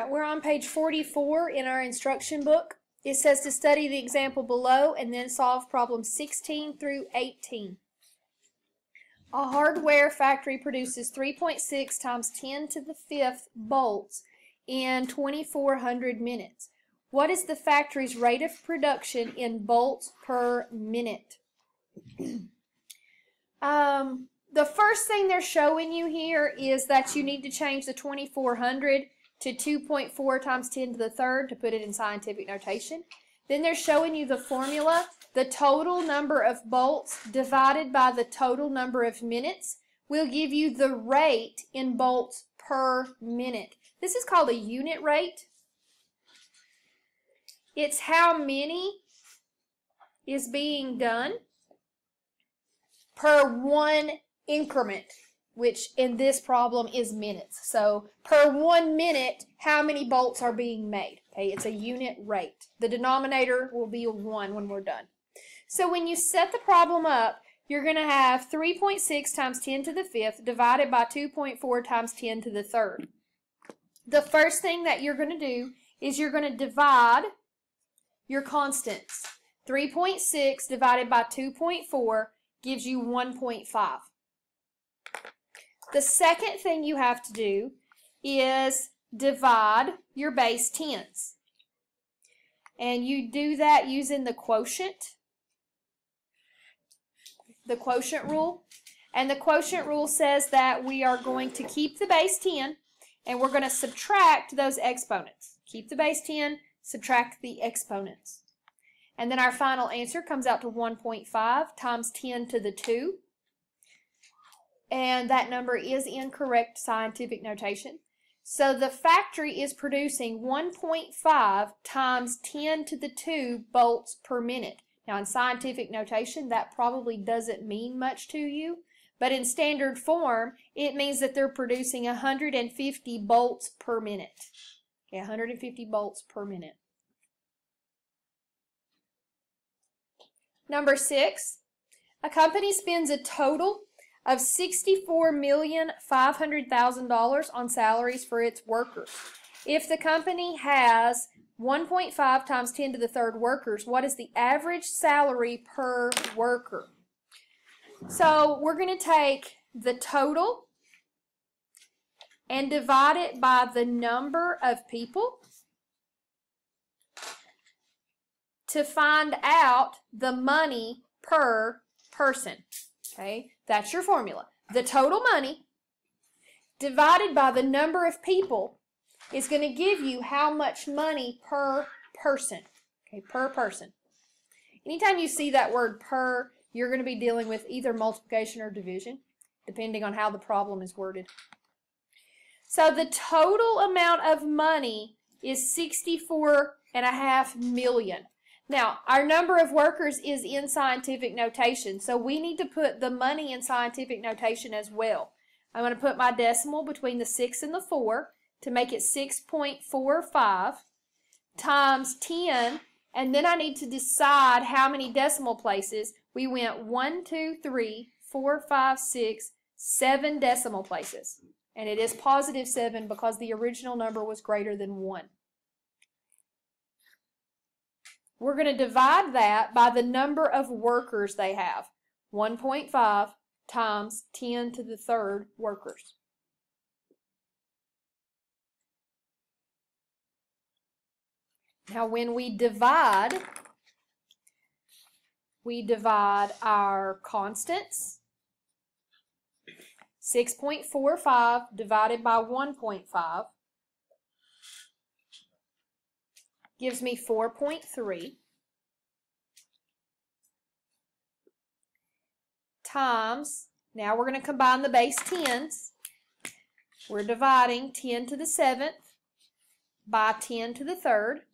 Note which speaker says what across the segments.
Speaker 1: Alright, we're on page 44 in our instruction book. It says to study the example below and then solve problems 16 through 18. A hardware factory produces 3.6 times 10 to the 5th bolts in 2400 minutes. What is the factory's rate of production in bolts per minute? The first thing they're showing you here is that you need to change the 2400 to 2.4 times 10 to the third to put it in scientific notation. Then they're showing you the formula. The total number of bolts divided by the total number of minutes will give you the rate in bolts per minute. This is called a unit rate. It's how many is being done per one increment, which in this problem is minutes. So per 1 minute, how many bolts are being made? Okay, it's a unit rate. The denominator will be a 1 when we're done. So when you set the problem up, you're going to have 3.6 times 10 to the 5th divided by 2.4 times 10 to the 3rd. The first thing that you're going to do is you're going to divide your constants. 3.6 divided by 2.4 gives you 1.5. The second thing you have to do is divide your base 10s. And you do that using the quotient rule. And the quotient rule says that we are going to keep the base 10 and we're going to subtract those exponents. Keep the base 10, subtract the exponents. And then our final answer comes out to 1.5 times 10 to the 2. And that number is in correct scientific notation. So the factory is producing 1.5 times 10 to the 2 bolts per minute. Now in scientific notation, that probably doesn't mean much to you, but in standard form, it means that they're producing 150 bolts per minute. Okay, 150 bolts per minute. Number 6, a company spends a total of $64,500,000 on salaries for its workers. If the company has 1.5 times 10 to the 3rd workers, what is the average salary per worker? So we're going to take the total and divide it by the number of people to find out the money per person. Okay, that's your formula. The total money divided by the number of people is going to give you how much money per person. Okay, per person. Anytime you see that word per, you're going to be dealing with either multiplication or division, depending on how the problem is worded. So the total amount of money is $64.5 million. Now, our number of workers is in scientific notation, so we need to put the money in scientific notation as well. I'm going to put my decimal between the 6 and the 4 to make it 6.45 times 10, and then I need to decide how many decimal places. We went 1, 2, 3, 4, 5, 6, 7 decimal places, and it is positive 7 because the original number was greater than 1. We're going to divide that by the number of workers they have. 1.5 times 10 to the 3rd workers. Now when we divide our constants. 6.45 divided by 1.5 gives me 4.3 times, now we're going to combine the base 10s. We're dividing 10 to the 7th by 10 to the 3rd.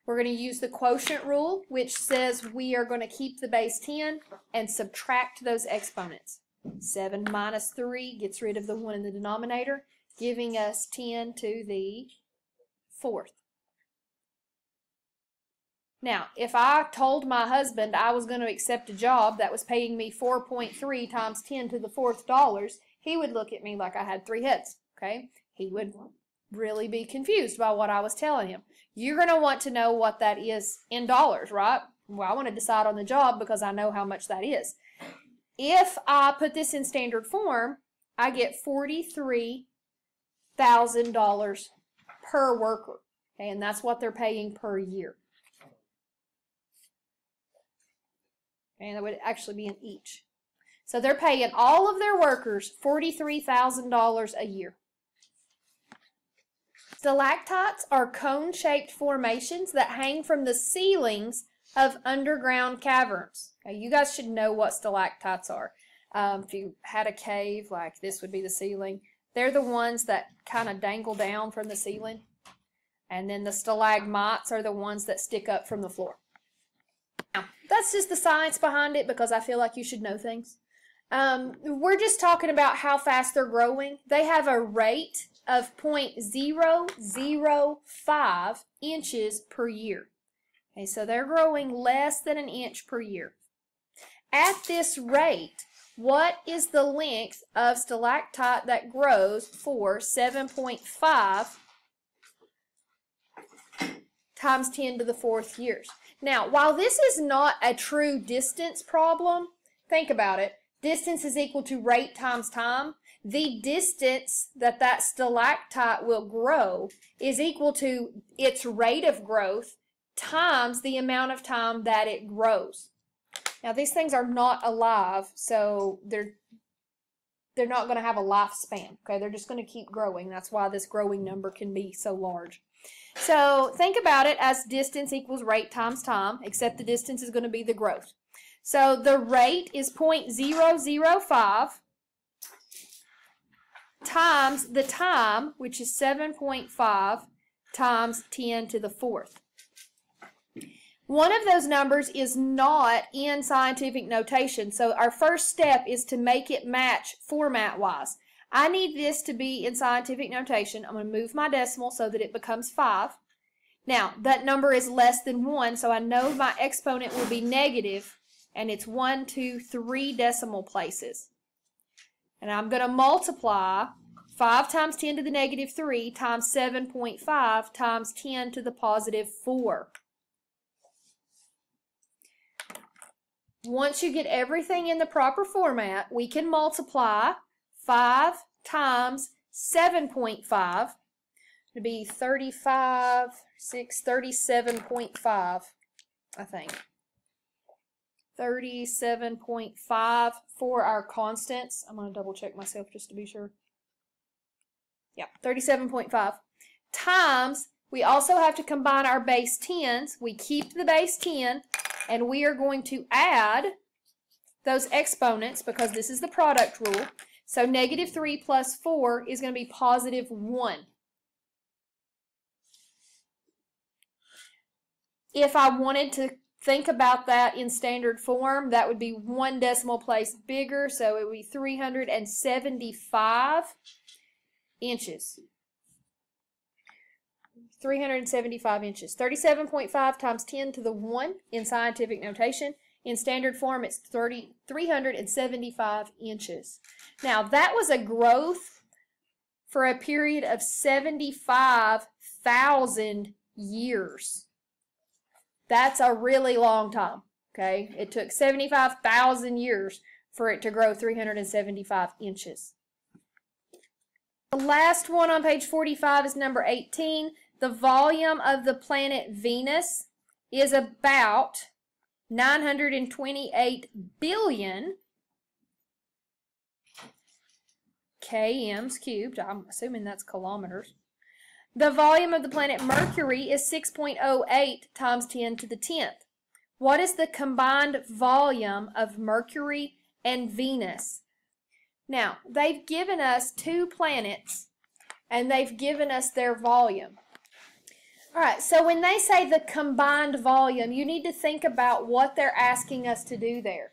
Speaker 1: We're going to use the quotient rule, which says we are going to keep the base 10 and subtract those exponents. 7 minus 3 gets rid of the 1 in the denominator, giving us 10 to the 4th. Now, if I told my husband I was going to accept a job that was paying me 4.3 times 10 to the 4th dollars, he would look at me like I had 3 heads, okay? he would really be confused by what I was telling him. You're going to want to know what that is in dollars, right? Well, I want to decide on the job because I know how much that is. If I put this in standard form, I get $43,000 per worker. Okay, and that's what they're paying per year. And that would actually be in each. So they're paying all of their workers $43,000 a year. Stalactites are cone-shaped formations that hang from the ceilings of underground caverns. Okay, you guys should know what stalactites are. If you had a cave, like this would be the ceiling. They're the ones that kind of dangle down from the ceiling. And then the stalagmites are the ones that stick up from the floor. Now, that's just the science behind it because I feel like you should know things. We're just talking about how fast they're growing. They have a rate of 0.005 inches per year. Okay, so they're growing less than an inch per year. At this rate, what is the length of stalactite that grows for 7.5 times 10 to the 4th years? Now, while this is not a true distance problem, think about it. Distance is equal to rate times time. The distance that that stalactite will grow is equal to its rate of growth times the amount of time that it grows. Now, these things are not alive, so they're not going to have a lifespan. Okay, they're just going to keep growing. That's why this growing number can be so large. So think about it as distance equals rate times time, except the distance is going to be the growth. So the rate is 0.005 times the time, which is 7.5 times 10 to the 4th. One of those numbers is not in scientific notation, so our first step is to make it match format-wise. I need this to be in scientific notation. I'm going to move my decimal so that it becomes 5. Now, that number is less than 1, so I know my exponent will be negative, and it's 1, 2, 3 decimal places. And I'm going to multiply 5 times 10 to the negative 3 times 7.5 times 10 to the positive 4. Once you get everything in the proper format, we can multiply 5 times 7.5 to be 37.5, I think. 37.5 for our constants. I'm going to double check myself just to be sure. Yeah, 37.5 times, we also have to combine our base 10s. We keep the base 10, and we are going to add those exponents because this is the product rule. So negative 3 plus 4 is going to be positive 1. If I wanted to think about that in standard form, that would be 1 decimal place bigger, so it would be 375 inches. 375 inches. 37.5 times 10 to the 1 in scientific notation. In standard form, it's 375 inches. Now, that was a growth for a period of 75,000 years. That's a really long time, okay? It took 75,000 years for it to grow 375 inches. The last one on page 45 is number 18. The volume of the planet Venus is about 928 billion kms cubed. I'm assuming that's kilometers. The volume of the planet Mercury is 6.08 times 10 to the 10th. What is the combined volume of Mercury and Venus? Now, they've given us 2 planets, and they've given us their volume. All right, so when they say the combined volume, you need to think about what they're asking us to do there.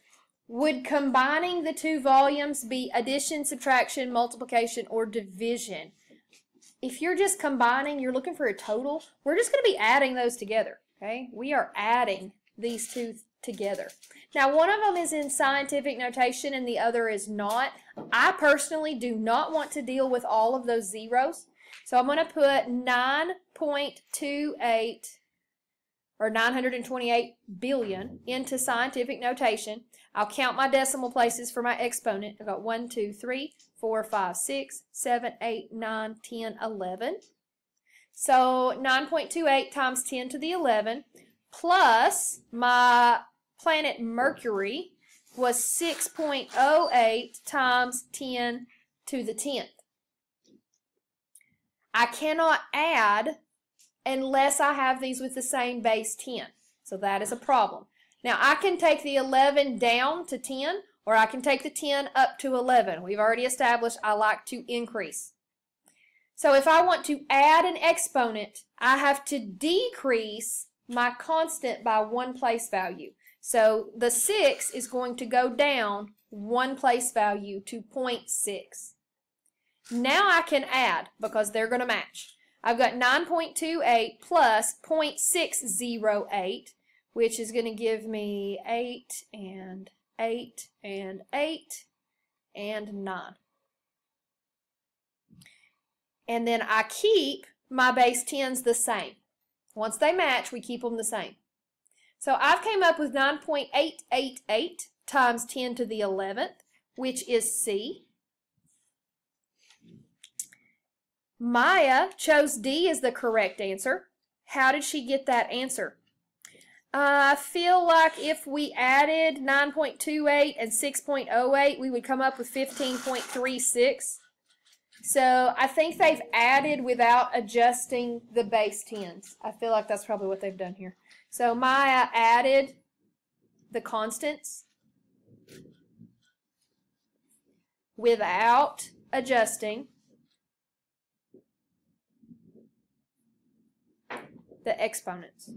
Speaker 1: Would combining the 2 volumes be addition, subtraction, multiplication, or division? If you're just combining, you're looking for a total, we're just going to be adding those together, okay? We are adding these 2 together. Now, one of them is in scientific notation and the other is not. I personally do not want to deal with all of those zeros. So I'm going to put 9.28 or 928 billion into scientific notation. I'll count my decimal places for my exponent. I've got 1, 2, 3, 4, 5, 6, 7, 8, 9, 10, 11. So 9.28 times 10 to the 11 plus my planet Mercury was 6.08 times 10 to the 10th. I cannot add unless I have these with the same base 10. So that is a problem. Now I can take the 11 down to 10, or I can take the 10 up to 11. We've already established I like to increase. So if I want to add an exponent, I have to decrease my constant by one place value. So the 6 is going to go down one place value to 0.6. Now I can add because they're going to match. I've got 9.28 plus 0.608, which is going to give me 8 and 8 and 8 and 9. And then I keep my base 10s the same. Once they match, we keep them the same. So I've came up with 9.888 times 10 to the 11th, which is C. Maya chose D as the correct answer. How did she get that answer? I feel like if we added 9.28 and 6.08, we would come up with 15.36. So I think they've added without adjusting the base 10s. I feel like that's probably what they've done here. So Maya added the constants without adjusting the exponents.